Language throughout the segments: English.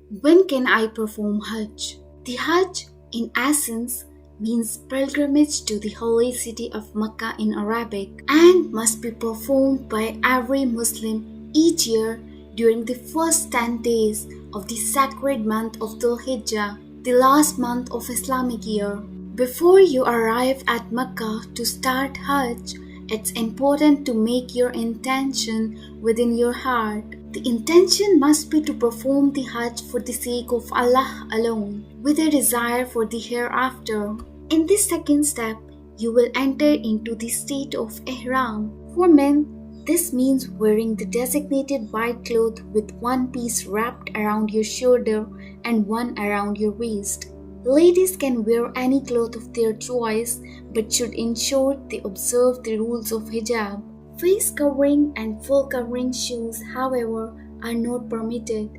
When can I perform Hajj? The Hajj, in essence, means pilgrimage to the holy city of Mecca in Arabic and must be performed by every Muslim each year during the first 10 days of the sacred month of Dhul Hijjah, the last month of Islamic year. Before you arrive at Mecca to start Hajj, it's important to make your intention within your heart. The intention must be to perform the Hajj for the sake of Allah alone, with a desire for the hereafter. In this second step, you will enter into the state of Ihram. For men, this means wearing the designated white cloth with one piece wrapped around your shoulder and one around your waist. Ladies can wear any cloth of their choice but should ensure they observe the rules of hijab. Face covering and full covering shoes, however, are not permitted.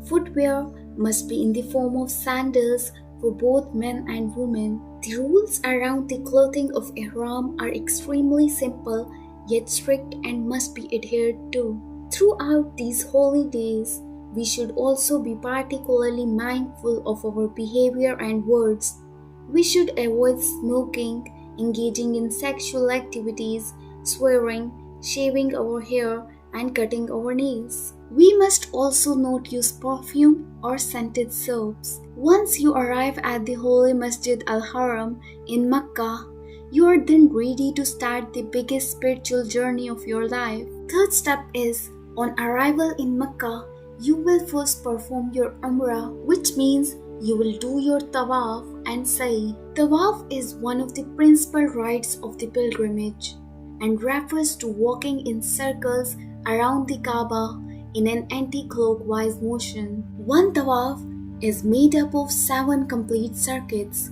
Footwear must be in the form of sandals for both men and women. The rules around the clothing of Ihram are extremely simple yet strict and must be adhered to. Throughout these holy days, we should also be particularly mindful of our behavior and words. We should avoid smoking, engaging in sexual activities, swearing, shaving our hair, and cutting our nails. We must also not use perfume or scented soaps. Once you arrive at the holy Masjid al-Haram in Mecca, you are then ready to start the biggest spiritual journey of your life. Third step is, on arrival in Mecca, you will first perform your Umrah, which means you will do your Tawaf and Sa'i. Tawaf is one of the principal rites of the pilgrimage and refers to walking in circles around the Kaaba in an anti-clockwise motion. One Tawaf is made up of 7 complete circuits,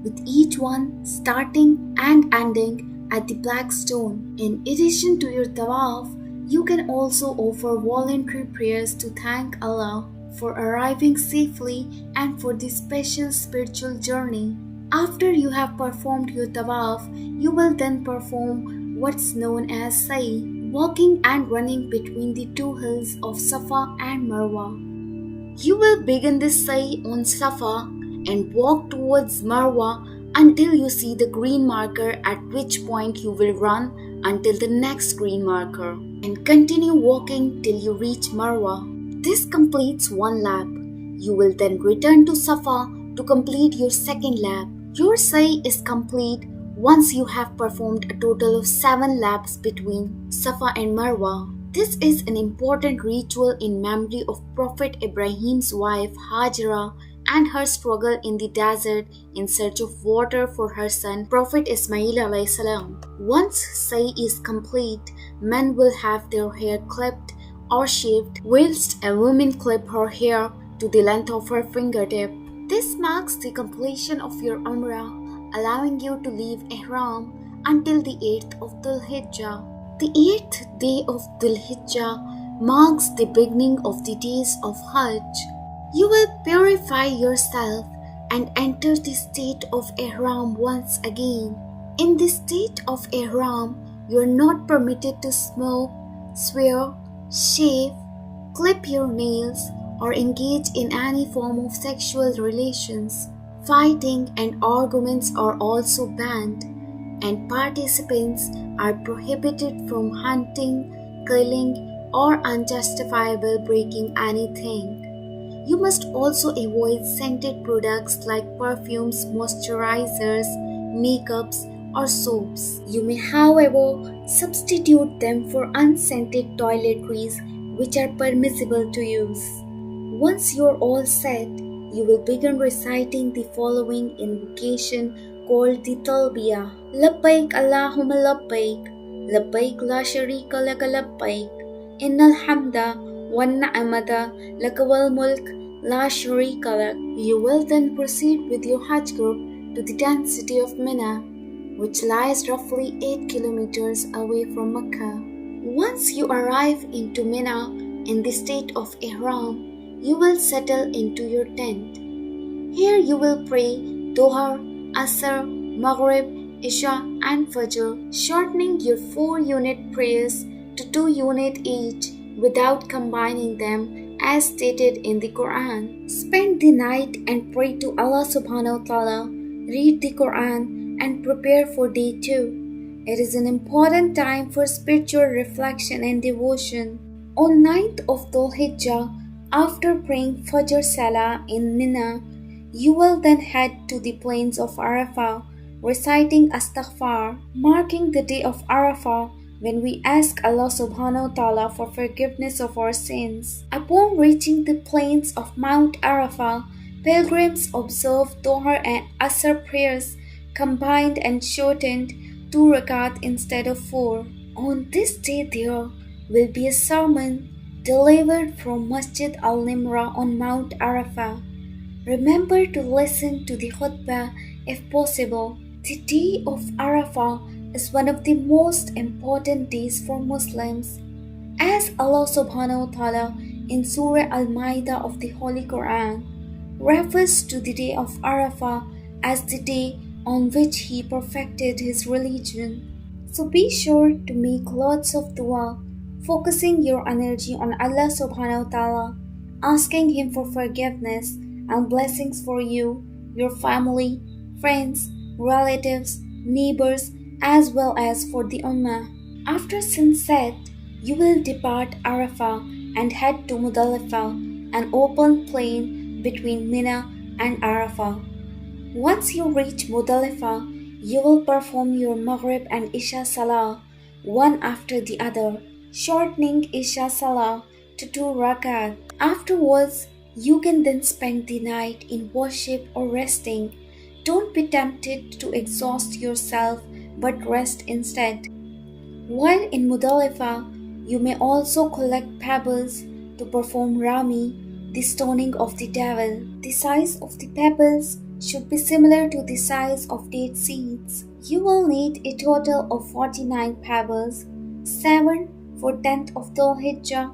with each one starting and ending at the black stone. In addition to your Tawaf, you can also offer voluntary prayers to thank Allah for arriving safely and for this special spiritual journey. After you have performed your tawaf, you will then perform what's known as Sa'i, walking and running between the 2 hills of Safa and Marwa. You will begin this Sa'i on Safa and walk towards Marwa until you see the green marker, at which point you will run until the next green marker and continue walking till you reach Marwa. This completes 1 lap. You will then return to Safa to complete your second lap. Your Sa'i is complete once you have performed a total of 7 laps between Safa and Marwa. This is an important ritual in memory of Prophet Ibrahim's wife Hajra and her struggle in the desert in search of water for her son Prophet Ismail alayhi salam. Once Sa'i is complete, men will have their hair clipped or shaved, whilst a woman clip her hair to the length of her fingertip. This marks the completion of your Umrah, allowing you to leave Ihram until the 8th of Dhul Hijjah. The 8th day of Dhul Hijjah marks the beginning of the days of Hajj. You will purify yourself and enter the state of Ihram once again. In the state of Ihram, you are not permitted to smoke, swear, shave, clip your nails, or engage in any form of sexual relations. Fighting and arguments are also banned, and participants are prohibited from hunting, killing, or unjustifiable breaking anything. You must also avoid scented products like perfumes, moisturizers, makeups, or soaps. You may, however, substitute them for unscented toiletries which are permissible to use. Once you're all set, you will begin reciting the following invocation called the Talbiyah. Labbaik Allahumma labbaik, labbaik la sharika laka labbaik, innal hamda wan ni'mata laka wal mulk la sharika lak. You will then proceed with your Hajj group to the tent city of Mina, which lies roughly 8 kilometers away from Mecca. Once you arrive into Mina in the state of Ihram, you will settle into your tent. Here you will pray Dhuhr, Asr, Maghrib, Isha and Fajr, shortening your 4-unit prayers to 2 units each without combining them, as stated in the Quran. Spend the night and pray to Allah subhanahu wa ta'ala, read the Quran and prepare for day 2. It is an important time for spiritual reflection and devotion. On 9th of Dhul Hijjah, after praying Fajr Salah in Mina, you will then head to the plains of Arafah, reciting Astaghfar, marking the day of Arafah when we ask Allah subhanahu wa ta'ala for forgiveness of our sins. Upon reaching the plains of Mount Arafah, pilgrims observe Dhuhr and Asr prayers combined and shortened 2 rakat instead of 4. On this day there will be a sermon delivered from Masjid al-Nimra on Mount Arafah. Remember to listen to the khutbah if possible. The day of Arafah is one of the most important days for Muslims. As Allah subhanahu wa ta'ala in Surah Al-Ma'idah of the Holy Quran refers to the day of Arafah as the day on which He perfected His religion. So be sure to make lots of dua, focusing your energy on Allah subhanahu wa ta'ala, asking Him for forgiveness and blessings for you, your family, friends, relatives, neighbors, as well as for the Ummah. After sunset, you will depart Arafah and head to Muzdalifah, an open plain between Mina and Arafah. Once you reach Muzdalifah, you will perform your Maghrib and Isha Salah, one after the other, shortening Isha Salah to 2 rakat. Afterwards, you can then spend the night in worship or resting. Don't be tempted to exhaust yourself, but rest instead. While in Muzdalifah, you may also collect pebbles to perform Rami, the stoning of the devil. The size of the pebbles should be similar to the size of date seeds. You will need a total of 49 pebbles, 7 for 10th of Dhul Hijjah,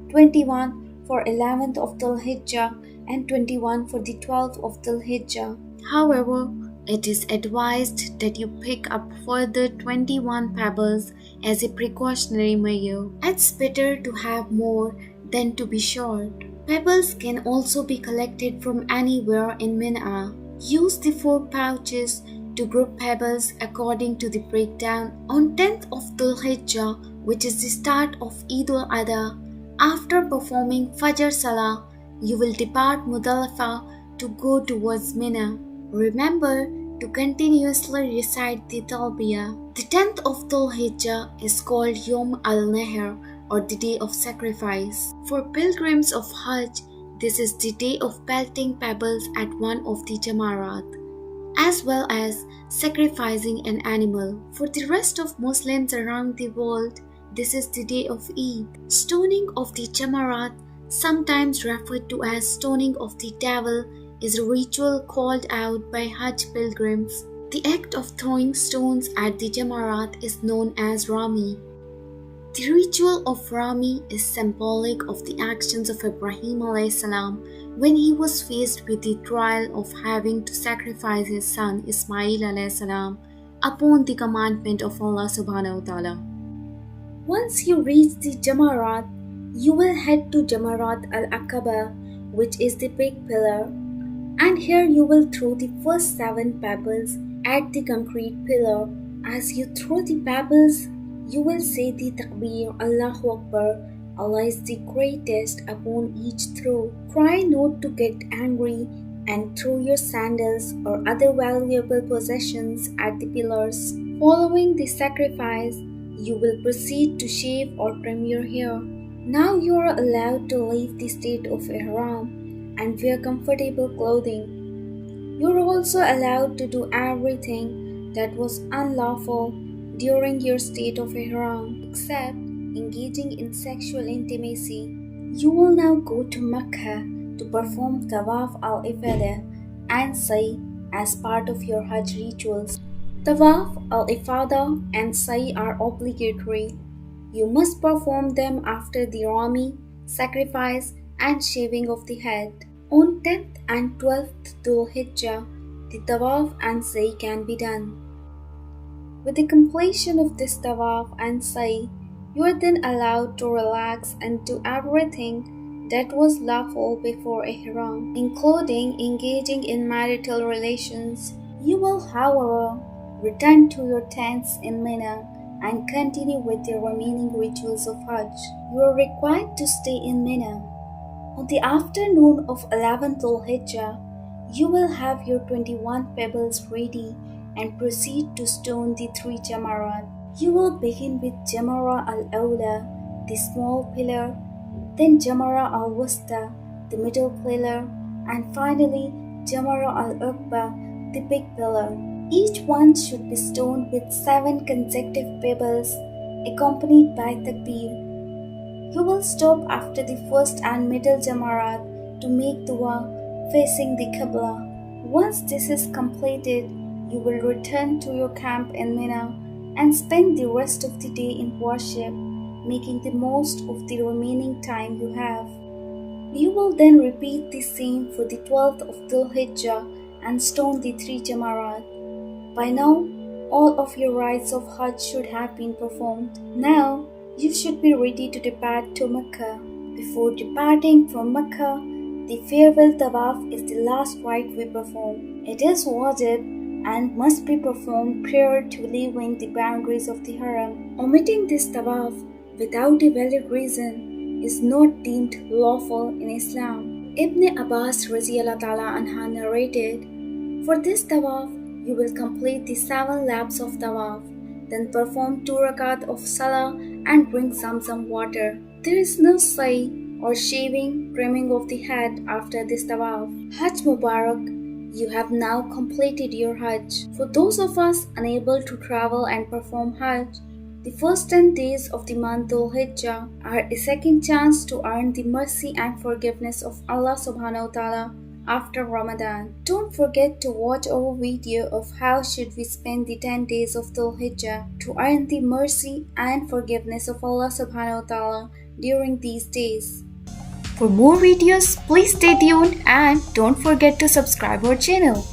21 for 11th of Dhul Hijjah, and 21 for the 12th of Dhul Hijjah. However, it is advised that you pick up further 21 pebbles as a precautionary measure. It's better to have more than to be short. Pebbles can also be collected from anywhere in Mina. Use the 4 pouches to group pebbles according to the breakdown. On 10th of Dhul Hijjah, which is the start of Eid al-Adha, after performing Fajr Salah, you will depart Muzdalifah to go towards Mina. Remember to continuously recite the Talbiyah. The 10th of Dhul Hijjah is called Yom al-Nahr, or the day of sacrifice. For pilgrims of Hajj, this is the day of pelting pebbles at one of the Jamarat, as well as sacrificing an animal. For the rest of Muslims around the world, this is the day of Eid. Stoning of the Jamarat, sometimes referred to as stoning of the devil, is a ritual called out by Hajj pilgrims. The act of throwing stones at the Jamarat is known as Rami. The ritual of Rami is symbolic of the actions of Ibrahim a.s. when he was faced with the trial of having to sacrifice his son Ismail a.s. upon the commandment of Allah subhanahu wa ta'ala. Once you reach the Jamarat, you will head to Jamarat al-Aqaba, which is the big pillar, and here you will throw the first 7 pebbles at the concrete pillar. As you throw the pebbles, you will say the Takbir, Allahu Akbar, Allah is the greatest upon each throw. Try not to get angry and throw your sandals or other valuable possessions at the pillars. Following the sacrifice, you will proceed to shave or trim your hair. Now you are allowed to leave the state of Ihram and wear comfortable clothing. You are also allowed to do everything that was unlawful during your state of Ihram, except engaging in sexual intimacy. You will now go to Mecca to perform Tawaf al-Ifadah and Sa'i as part of your Hajj rituals. Tawaf al-Ifadah and Sa'i are obligatory. You must perform them after the Rami, sacrifice, and shaving of the head. On 10th and 12th Dhul Hijjah, the Tawaf and Sa'i can be done. With the completion of this Tawaf and Sa'i, you are then allowed to relax and do everything that was lawful before Ihram, including engaging in marital relations. You will, however, return to your tents in Mina and continue with the remaining rituals of Hajj. You are required to stay in Mina. On the afternoon of 11th Dhul-Hijjah, you will have your 21 pebbles ready and proceed to stone the 3 Jamarat. You will begin with Jamara al-Awla, the small pillar, then Jamara al-Wusta, the middle pillar, and finally Jamara al-Uqba, the big pillar. Each one should be stoned with 7 consecutive pebbles, accompanied by takbir. You will stop after the first and middle Jamarat to make dua facing the Qibla. Once this is completed, you will return to your camp in Mina and spend the rest of the day in worship, making the most of the remaining time you have. You will then repeat the same for the 12th of Dhul-Hijjah and stone the 3 Jamarat. By now, all of your rites of Hajj should have been performed. Now, you should be ready to depart to Mecca. Before departing from Mecca, the farewell tawaf is the last rite we perform. It is wajib and must be performed prior to leaving the boundaries of the haram. Omitting this tawaf without a valid reason is not deemed lawful in Islam. Ibn Abbas anha narrated, "For this tawaf, you will complete the 7 laps of tawaf, then perform 2 rakat of salah and drink some water. There is no sa'i or shaving, trimming of the head after this tawaf." Hajj Mubarak, you have now completed your Hajj. For those of us unable to travel and perform Hajj, the first 10 days of the month Dhul-Hijjah are a second chance to earn the mercy and forgiveness of Allah subhanahu wa ta'ala after Ramadan. Don't forget to watch our video of how should we spend the 10 days of Dhul-Hijjah to earn the mercy and forgiveness of Allah subhanahu wa ta'ala during these days. For more videos, please stay tuned and don't forget to subscribe our channel.